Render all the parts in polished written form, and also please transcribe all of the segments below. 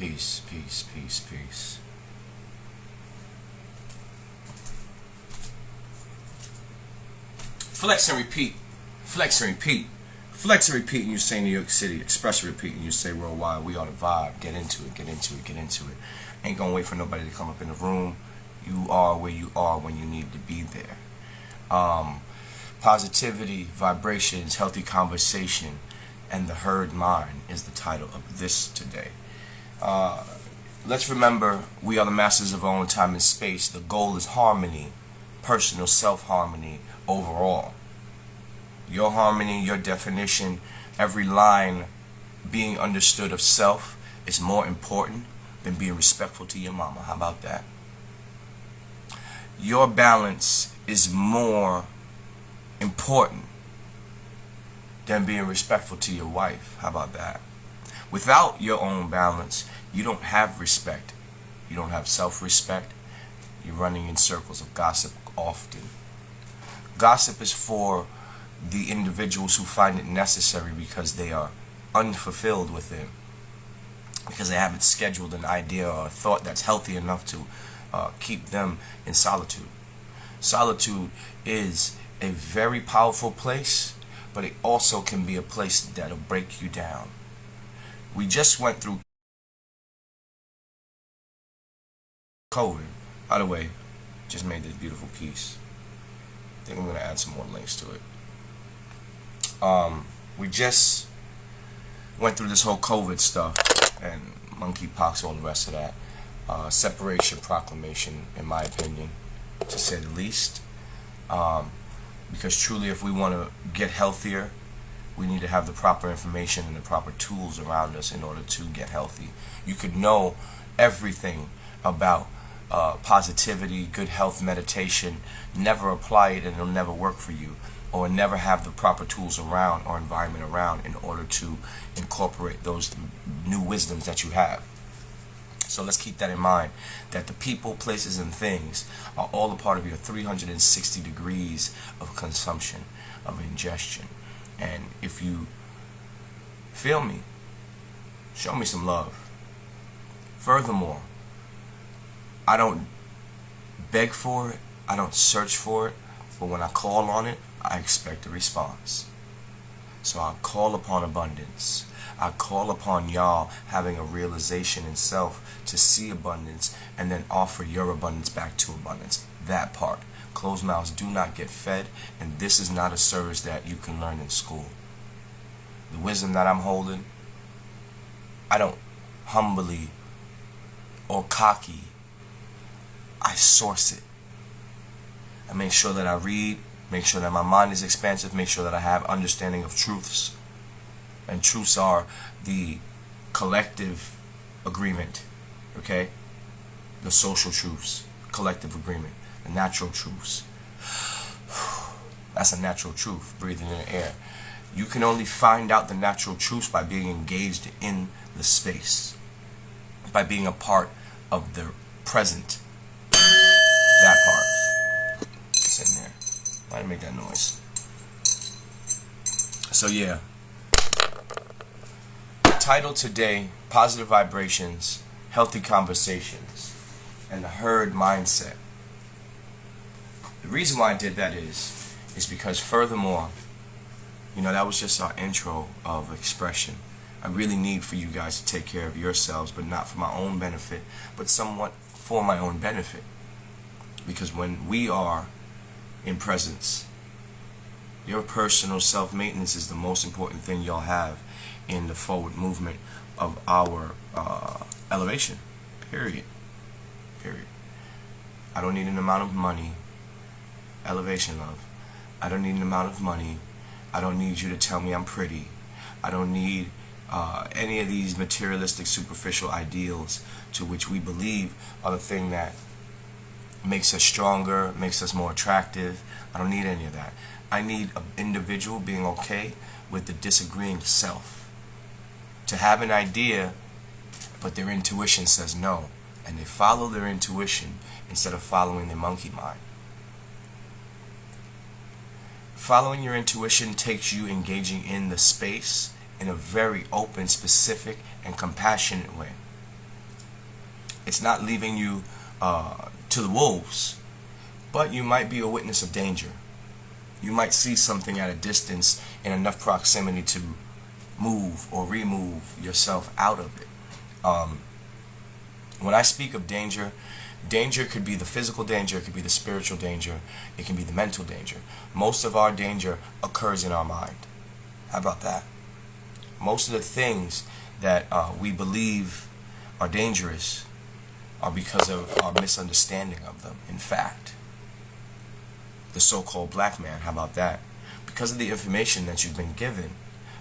Peace, peace, peace, peace. Flex and repeat. Flex and repeat. Flex and repeat, and you say New York City. Express and repeat, and you say worldwide. We are the vibe. Get into it, get into it, get into it. Ain't gonna wait for nobody to come up in the room. You are where you are when you need to be there. Positivity, vibrations, healthy conversation, and the herd mind is the title of this today. Let's remember, we are the masters of our own time and space. The goal is harmony, personal self-harmony overall. Your harmony, your definition, every line being understood of self is more important than being respectful to your mama. How about that? Your balance is more important than being respectful to your wife. How about that? Without your own balance, you don't have respect. You don't have self-respect. You're running in circles of gossip often. Gossip is for the individuals who find it necessary because they are unfulfilled within, because they haven't scheduled an idea or a thought that's healthy enough to keep them in solitude. Solitude is a very powerful place, but it also can be a place that'll break you down. We just went through COVID. By the way, just made this beautiful piece. I think I'm going to add some more links to it. We just went through this whole COVID stuff and monkeypox, all the rest of that. Separation proclamation, in my opinion, to say the least. Because truly, if we want to get healthier, we need to have the proper information and the proper tools around us in order to get healthy. You could know everything about positivity, good health, meditation, never apply it and it'll never work for you, or never have the proper tools around or environment around in order to incorporate those new wisdoms that you have. So let's keep that in mind, that the people, places, and things are all a part of your 360 degrees of consumption, of ingestion. And if you feel me, show me some love. Furthermore, I don't beg for it, I don't search for it, but when I call on it, I expect a response. So I call upon abundance. I call upon y'all having a realization in self to see abundance and then offer your abundance back to abundance. That part. Closed mouths do not get fed, and this is not a service that you can learn in school. The wisdom that I'm holding, I don't humbly or cocky. I source it. I make sure that I read, make sure that my mind is expansive, make sure that I have understanding of truths. And truths are the collective agreement, okay? The social truths, collective agreement, the natural truths. That's a natural truth, breathing in the air. You can only find out the natural truths by being engaged in the space, by being a part of the present. That part. It's in there. Why did I make that noise? So yeah. Title today, Positive Vibrations, Healthy Conversations, and the Herd Mindset. The reason why I did that is because furthermore, that was just our intro of expression. I really need for you guys to take care of yourselves, but not for my own benefit, but somewhat for my own benefit. Because when we are in presence, your personal self-maintenance is the most important thing y'all have in the forward movement of our elevation. Period. I don't need an amount of money. Elevation, love. I don't need an amount of money. I don't need you to tell me I'm pretty. I don't need any of these materialistic, superficial ideals to which we believe are the thing that makes us stronger, makes us more attractive. I don't need any of that. I need an individual being okay with the disagreeing self. To have an idea, but their intuition says no, and they follow their intuition instead of following their monkey mind. Following your intuition takes you engaging in the space in a very open, specific, and compassionate way. It's not leaving you to the wolves, but you might be a witness of danger. You might see something at a distance in enough proximity to move or remove yourself out of it. When I speak of danger, danger could be the physical danger, it could be the spiritual danger, it can be the mental danger. Most of our danger occurs in our mind. How about that? Most of the things that we believe are dangerous are because of our misunderstanding of them. In fact, the so-called black man, how about that? Because of the information that you've been given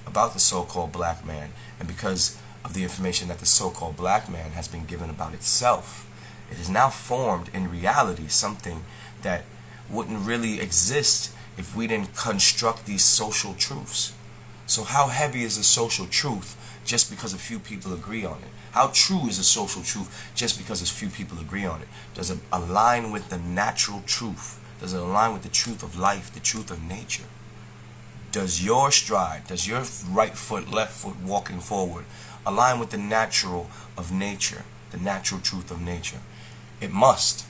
about the so-called black man, and because of the information that the so-called black man has been given about itself, it is now formed in reality something that wouldn't really exist if we didn't construct these social truths. So how heavy is a social truth just because a few people agree on it? How true is a social truth just because a few people agree on it? Does it align with the natural truth? Does it align with the truth of life, the truth of nature? Does your stride, does your right foot, left foot walking forward align with the natural of nature, the natural truth of nature? It must,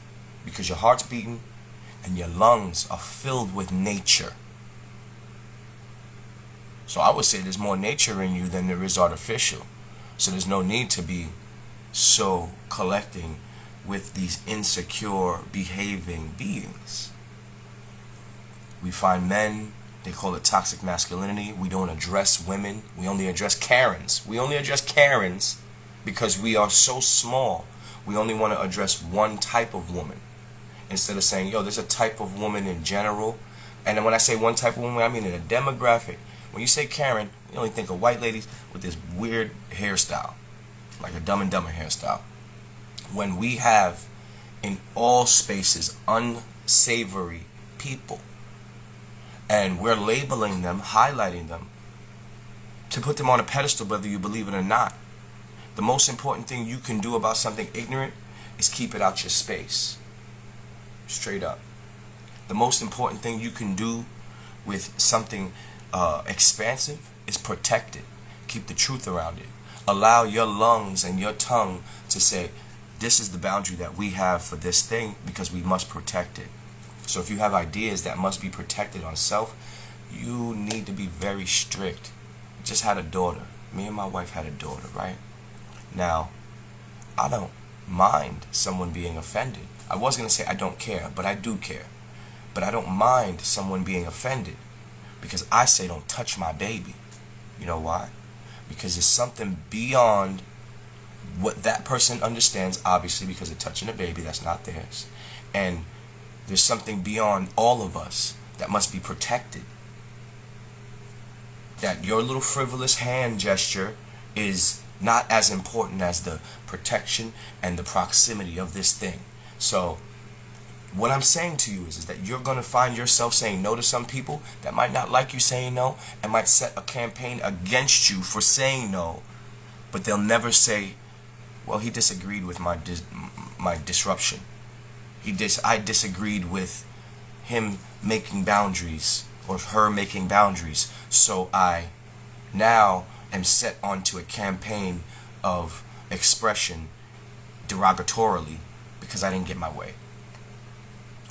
because your heart's beating and your lungs are filled with nature. So I would say there's more nature in you than there is artificial. So there's no need to be so collecting with these insecure behaving beings. We find men, they call it toxic masculinity. We don't address women. We only address Karens. We only address Karens because we are so small. We only want to address one type of woman instead of saying, yo, there's a type of woman in general. And then when I say one type of woman, I mean in a demographic. When you say Karen, you only think of white ladies with this weird hairstyle, like a Dumb and Dumber hairstyle. When we have in all spaces unsavory people, and we're labeling them, highlighting them, to put them on a pedestal whether you believe it or not. The most important thing you can do about something ignorant is keep it out your space. Straight up. The most important thing you can do with something expansive is protect it. Keep the truth around it. Allow your lungs and your tongue to say, this is the boundary that we have for this thing because we must protect it. So if you have ideas that must be protected on self, you need to be very strict. I just had a daughter. Me and my wife had a daughter, right? Now, I don't mind someone being offended. I was going to say I don't care, but I do care. But I don't mind someone being offended because I say don't touch my baby. You know why? Because there's something beyond what that person understands, obviously, because they're touching a baby that's not theirs. And there's something beyond all of us that must be protected. That your little frivolous hand gesture is not as important as the protection and the proximity of this thing. So what I'm saying to you is that you're going to find yourself saying no to some people that might not like you saying no and might set a campaign against you for saying no, but they'll never say, well, he disagreed with my disruption. I disagreed with him making boundaries or her making boundaries, so I now am set onto a campaign of expression derogatorily because I didn't get my way.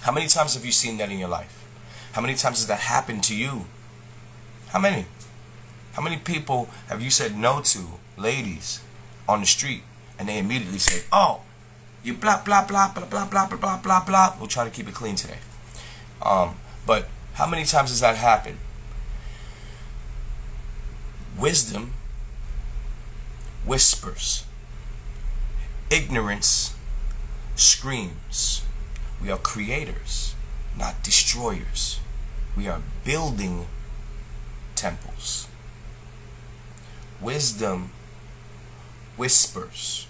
How many times have you seen that in your life? How many times has that happened to you? How many? How many people have you said no to, ladies, on the street, and they immediately say, oh, you blah, blah, blah, blah, blah, blah, blah, blah, blah, blah. We'll try to keep it clean today. But how many times has that happened? Wisdom whispers. Ignorance screams. We are creators, not destroyers. We are building temples. Wisdom whispers.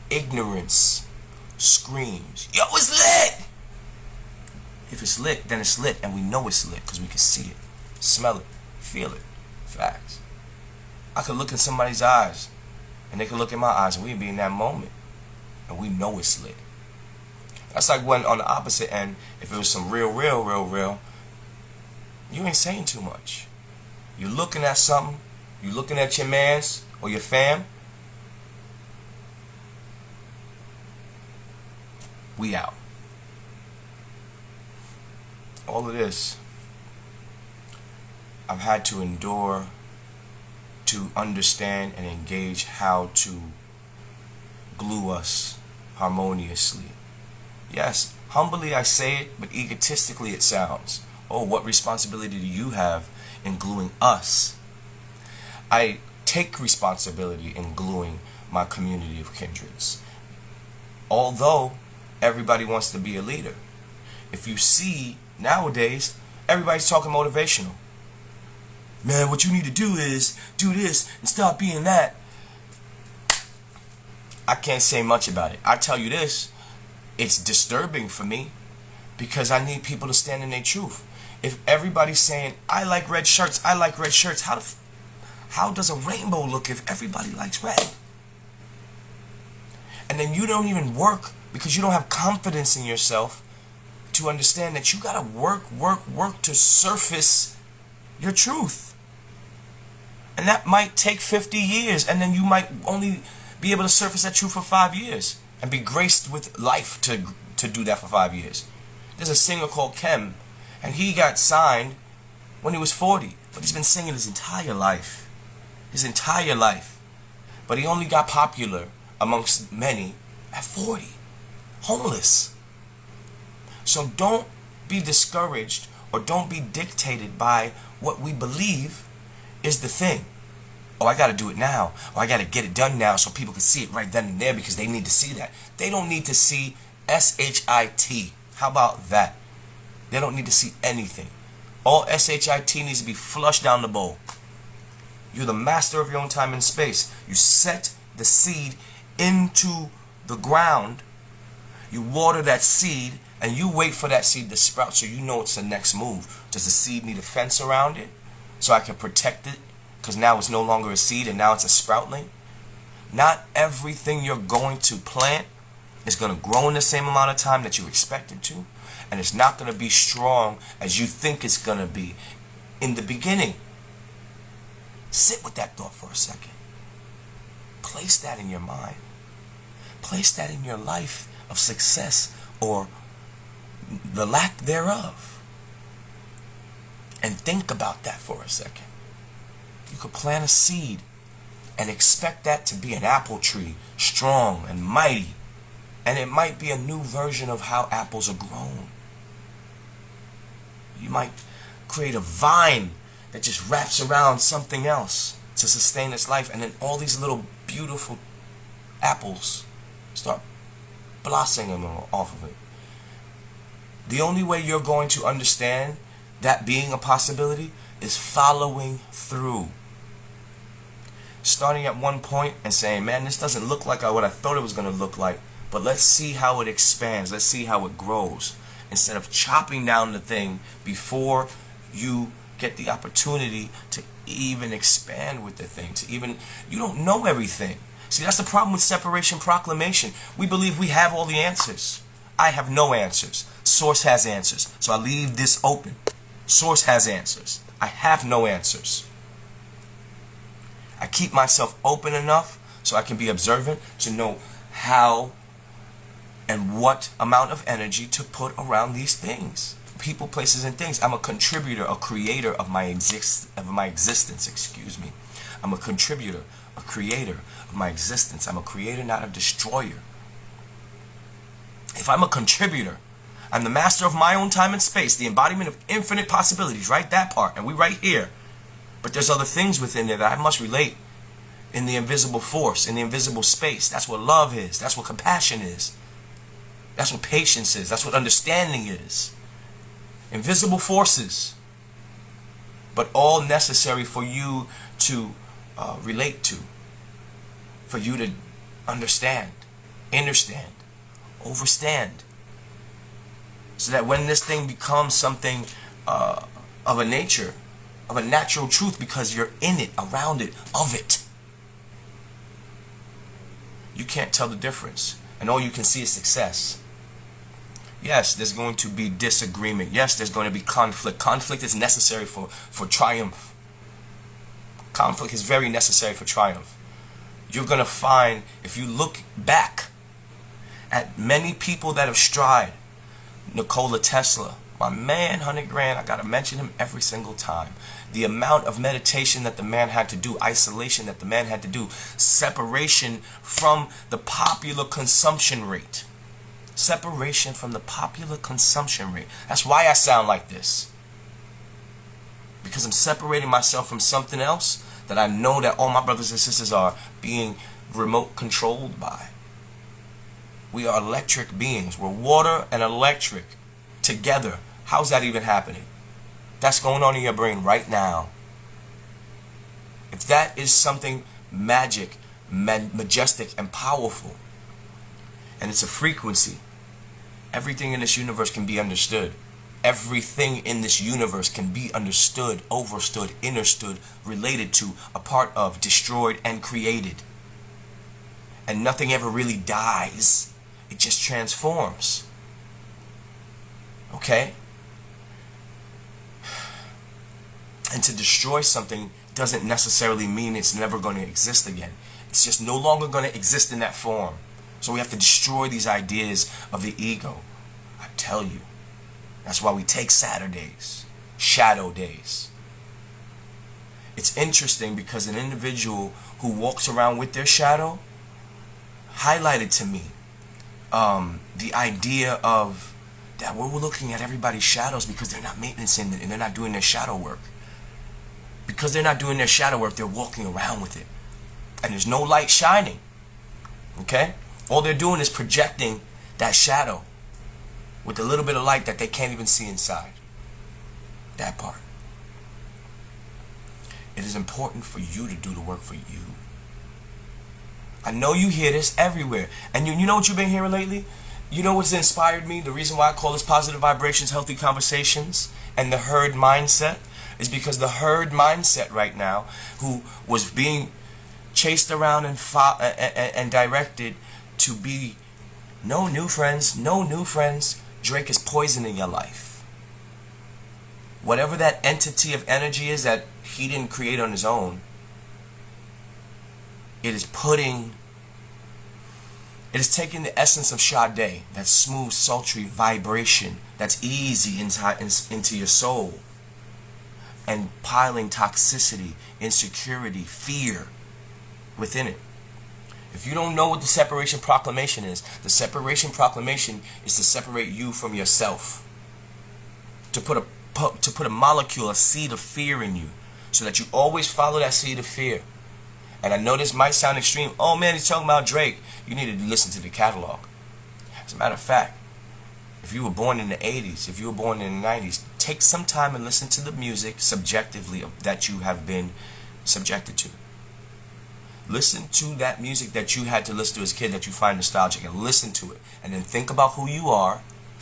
Ignorance screams. Yo, it's lit! If it's lit, then it's lit, and we know it's lit because we can see it, smell it, feel it. Facts. I could look in somebody's eyes, and they could look in my eyes, and we'd be in that moment, and we know it's lit. That's like when on the opposite end, if it was some real, you ain't saying too much. You're looking at something, you're looking at your mans or your fam, We out. All of this I've had to endure to understand and engage how to glue us harmoniously. Yes, humbly I say it, but egotistically it sounds. Oh, what responsibility do you have in gluing us? I take responsibility in gluing my community of kindreds. Although everybody wants to be a leader. If you see nowadays, everybody's talking motivational. Man, what you need to do is do this and stop being that. I can't say much about it. I tell you this, it's disturbing for me because I need people to stand in their truth. If everybody's saying, I like red shirts, I like red shirts, how does a rainbow look if everybody likes red? And then you don't even work because you don't have confidence in yourself to understand that you gotta work to surface your truth. And that might take 50 years, and then you might only be able to surface that truth for 5 years and be graced with life to do that for 5 years. There's a singer called Kem, and he got signed when he was 40, but he's been singing his entire life. His entire life. But he only got popular amongst many at 40. Homeless. So don't be discouraged or don't be dictated by what we believe is the thing. Oh, I got to do it now. Or I got to get it done now so people can see it right then and there because they need to see that. They don't need to see SHIT. How about that? They don't need to see anything. All SHIT needs to be flushed down the bowl. You're the master of your own time and space. You set the seed into the ground. You water that seed and you wait for that seed to sprout so you know it's the next move. Does the seed need a fence around it so I can protect it? Because now it's no longer a seed and now it's a sproutling. Not everything you're going to plant is going to grow in the same amount of time that you expect it to. And it's not going to be strong as you think it's going to be in the beginning. Sit with that thought for a second. Place that in your mind. Place that in your life of success or the lack thereof. And think about that for a second. You could plant a seed and expect that to be an apple tree, strong and mighty. And it might be a new version of how apples are grown. You might create a vine that just wraps around something else to sustain its life. And then all these little beautiful apples start blossoming off of it. The only way you're going to understand that being a possibility is following through. Starting at one point and saying, man, this doesn't look like what I thought it was going to look like, but let's see how it expands. Let's see how it grows. Instead of chopping down the thing before you get the opportunity to even expand with the thing. You don't know everything. See, that's the problem with separation proclamation. We believe we have all the answers. I have no answers. Source has answers. So I leave this open. Source has answers. I have no answers. I keep myself open enough so I can be observant to know how and what amount of energy to put around these things. People, places, and things. I'm a contributor, a creator of my existence, excuse me. I'm a contributor, a creator of my existence. I'm a creator, not a destroyer. If I'm a contributor, I'm the master of my own time and space, the embodiment of infinite possibilities, right? That part, and we right here. But there's other things within there that I must relate in the invisible force, in the invisible space. That's what love is. That's what compassion is. That's what patience is. That's what understanding is. Invisible forces, but all necessary for you to relate to, for you to understand, understand, overstand, so that when this thing becomes something of a nature, of a natural truth, because you're in it, around it, of it, you can't tell the difference, and all you can see is success. Yes, there's going to be disagreement. Yes, there's going to be conflict. Conflict is necessary for triumph. Conflict is very necessary for triumph. You're going to find, if you look back at many people that have strived. Nikola Tesla, my man, 100 grand, I gotta mention him every single time. The amount of meditation that the man had to do, isolation that the man had to do, separation from the popular consumption rate. Separation from the popular consumption rate. That's why I sound like this. Because I'm separating myself from something else that I know that all my brothers and sisters are being remote controlled by. We are electric beings. We're water and electric together. How's that even happening? That's going on in your brain right now. If that is something magic, majestic, and powerful, and it's a frequency, everything in this universe can be understood. Everything in this universe can be understood, overstood, understood, related to, a part of, destroyed, and created. And nothing ever really dies. It just transforms. Okay? And to destroy something doesn't necessarily mean it's never going to exist again. It's just no longer going to exist in that form. So we have to destroy these ideas of the ego. I tell you. That's why we take Saturdays, shadow days. It's interesting because an individual who walks around with their shadow highlighted to me the idea of that we're looking at everybody's shadows because they're not maintaining it and they're not doing their shadow work. Because they're not doing their shadow work, they're walking around with it. And there's no light shining. Okay? All they're doing is projecting that shadow with a little bit of light that they can't even see inside. That part. It is important for you to do the work for you. I know you hear this everywhere. And you know what you've been hearing lately? You know what's inspired me? The reason why I call this Positive Vibrations, Healthy Conversations, and the herd mindset is because the herd mindset right now, who was being chased around and directed to be no new friends, no new friends. Drake is poisoning your life. Whatever that entity of energy is that he didn't create on his own, it is taking the essence of Sade, that smooth, sultry vibration that's easy into your soul, and piling toxicity, insecurity, fear within it. If you don't know what the separation proclamation is, the separation proclamation is to separate you from yourself. To put a molecule, a seed of fear in you, so that you always follow that seed of fear. And I know this might sound extreme. Oh man, he's talking about Drake. You need to listen to the catalog. As a matter of fact, if you were born in the 80s, if you were born in the 90s, take some time and listen to the music subjectively that you have been subjected to. Listen to that music that you had to listen to as a kid that you find nostalgic, and listen to it. And then think about who you are,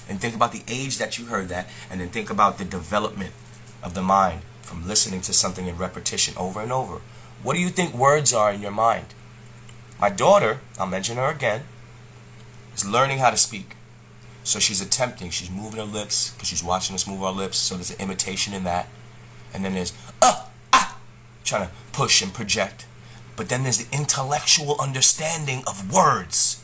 and think about the age that you heard that, and then think about the development of the mind from listening to something in repetition over and over. What do you think words are in your mind? My daughter, I'll mention her again, is learning how to speak. So she's attempting, she's moving her lips, because she's watching us move our lips, so there's an imitation in that. And then there's, trying to push and project. But then there's the intellectual understanding of words.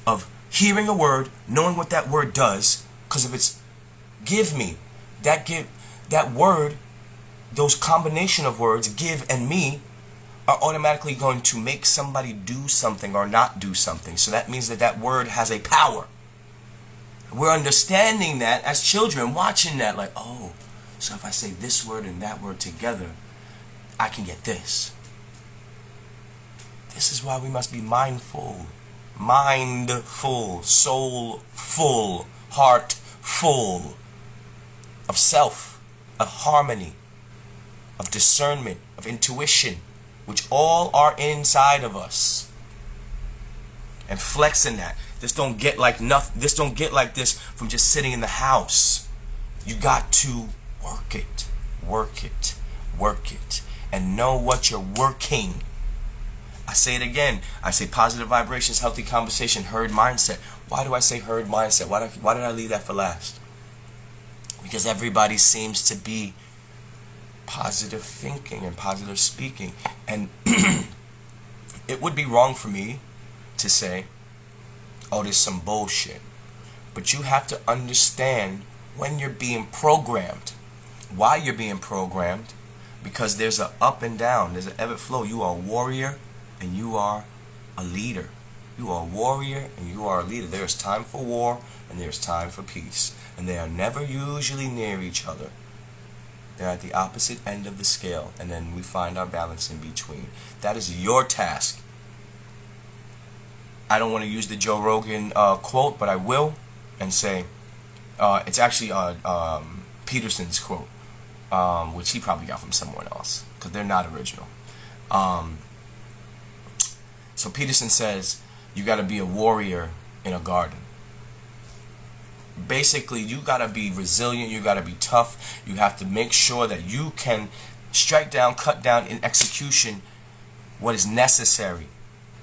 Of hearing a word, knowing what that word does. Because if it's give me, that word, those combination of words, give and me, are automatically going to make somebody do something or not do something. So that means that that word has a power. We're understanding that as children, watching that like, oh, so if I say this word and that word together, I can get this. This is why we must be mindful, soulful, heartful of self, of harmony, of discernment, of intuition, which all are inside of us. And flexing that. This don't get like nothing. This don't get like this from just sitting in the house. You got to work it, and know what you're working. I say it again. I say positive vibrations, healthy conversation, herd mindset. Why do I say herd mindset? Why did I leave that for last? Because everybody seems to be positive thinking and positive speaking. And it would be wrong for me to say oh, there's some bullshit. But you have to understand when you're being programmed, why you're being programmed, because there's an up and down, there's an ebb and flow. You are a warrior and you are a leader. You are a warrior and you are a leader. There's time for war and there's time for peace. And they are never usually near each other. They're at the opposite end of the scale, and then we find our balance in between. That is your task. I don't want to use the Joe Rogan quote, but I will, and say, it's actually Peterson's quote, which he probably got from someone else, because they're not original. So Peterson says, you got to be a warrior in a garden. Basically, you got to be resilient, you got to be tough, you have to make sure that you can strike down, cut down in execution what is necessary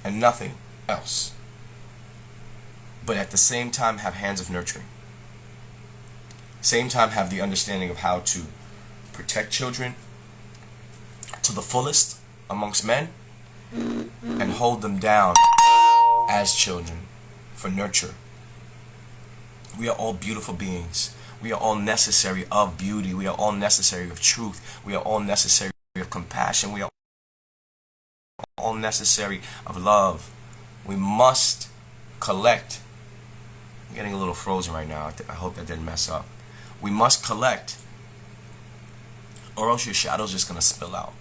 and nothing else. But at the same time, have hands of nurturing. Same time, have the understanding of how to protect children to the fullest amongst men and hold them down as children for nurture. We are all beautiful beings. We are all necessary of beauty. We are all necessary of truth. We are all necessary of compassion. We are all necessary of love. We must collect. I'm getting a little frozen right now. I hope that didn't mess up. We must collect, or else your shadow's just going to spill out.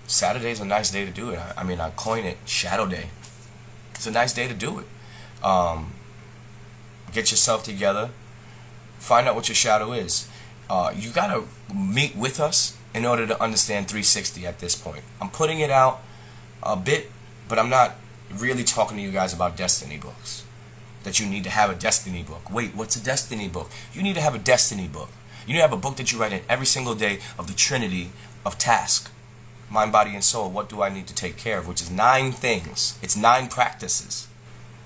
Saturday's a nice day to do it. I coin it Shadow Day. It's a nice day to do it. Get yourself together. Find out what your shadow is. You got to meet with us in order to understand 360 at this point. I'm putting it out a bit, but I'm not really talking to you guys about destiny books. That you need to have a destiny book. Wait, what's a destiny book? You need to have a destiny book. You need to have a book that you write in every single day of the trinity of task. Mind, body, and soul. What do I need to take care of? Which is 9 things. It's 9 practices.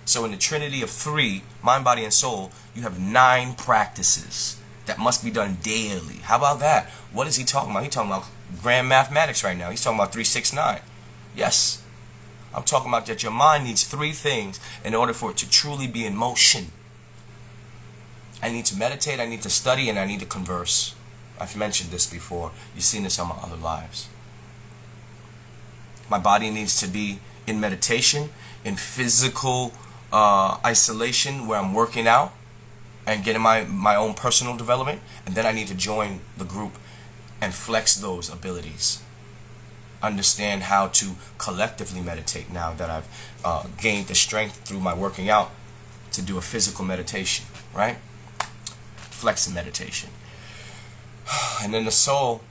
So in the trinity of 3, mind, body, and soul, you have 9 practices that must be done daily. How about that? What is he talking about? He's talking about grand mathematics right now. He's talking about 3, 6, 9. Yes. I'm talking about that your mind needs 3 things in order for it to truly be in motion. I need to meditate, I need to study, and I need to converse. I've mentioned this before. You've seen this on my other lives. My body needs to be in meditation, in physical isolation where I'm working out and getting my own personal development, and then I need to join the group and flex those abilities. Understand how to collectively meditate now that I've gained the strength through my working out to do a physical meditation, right? Flexing meditation. And then the soul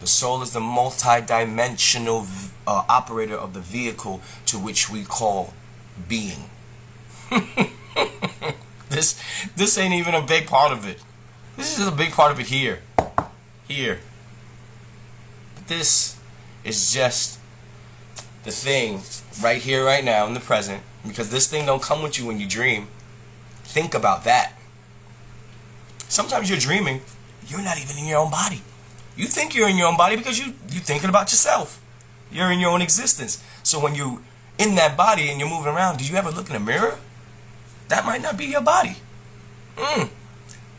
is the multi-dimensional operator of the vehicle to which we call being. This ain't even a big part of it. This is a big part of it here. But this is just the thing right here, right now, in the present. Because this thing don't come with you when you dream. Think about that. Sometimes you're dreaming, you're not even in your own body. You think you're in your own body because you're thinking about yourself. You're in your own existence. So when you're in that body and you're moving around, did you ever look in a mirror? That might not be your body.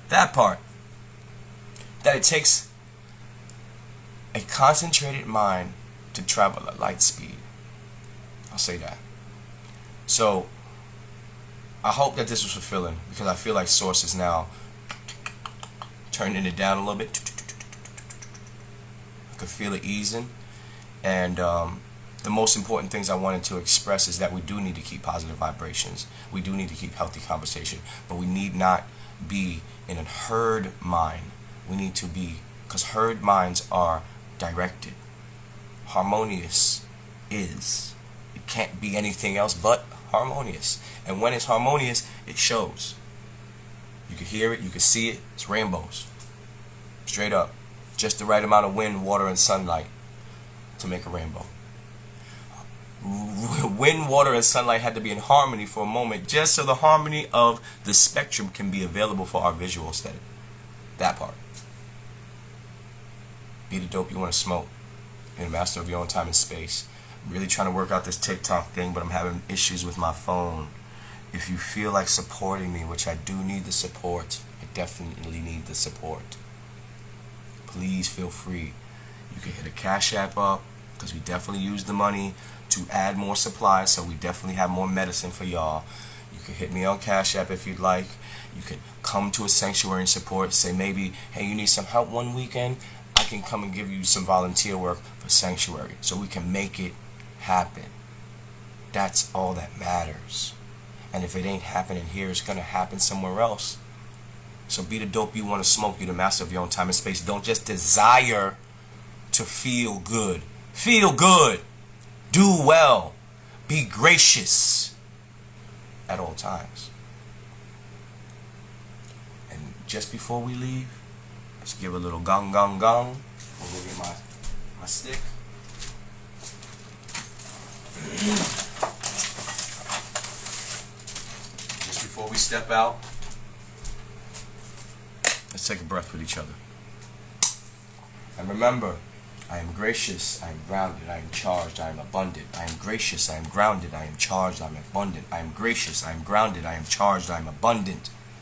That part. That it takes a concentrated mind to travel at light speed. I'll say that. So I hope that this was fulfilling, because I feel like Source is now turning it down a little bit. I could feel it easing. And the most important things I wanted to express is that we do need to keep positive vibrations. We do need to keep healthy conversation. But we need not be in a herd mind. We need to be, because herd minds are directed. Harmonious is. It can't be anything else but harmonious. And when it's harmonious, it shows. You can hear it, you can see it. It's rainbows. Straight up. Just the right amount of wind, water, and sunlight to make a rainbow. Wind, water, and sunlight had to be in harmony for a moment, just so the harmony of the spectrum can be available for our visual aesthetic. That part. Be the dope you want to smoke. Be the master of your own time and space. Really trying to work out this TikTok thing, but I'm having issues with my phone. If you feel like supporting me, which I do need the support, I definitely need the support, please feel free. You can hit a Cash App up, because we definitely use the money to add more supplies, so we definitely have more medicine for y'all. You can hit me on Cash App if you'd like. You can come to a sanctuary and support. Say maybe, hey, you need some help one weekend? I can come and give you some volunteer work for sanctuary, so we can make it happen. That's all that matters. And if it ain't happening here, it's going to happen somewhere else. So be the dope you want to smoke. You the master of your own time and space. Don't just desire to feel good. Feel good. Do well. Be gracious at all times. And just before we leave, let's give a little gong gong gong. I'll go get my stick. Just before we step out, let's take a breath with each other. And remember, I am gracious, I am grounded, I am charged, I am abundant. I am gracious, I am grounded, I am charged, I am abundant. I am gracious, I am grounded, I am charged, I am abundant.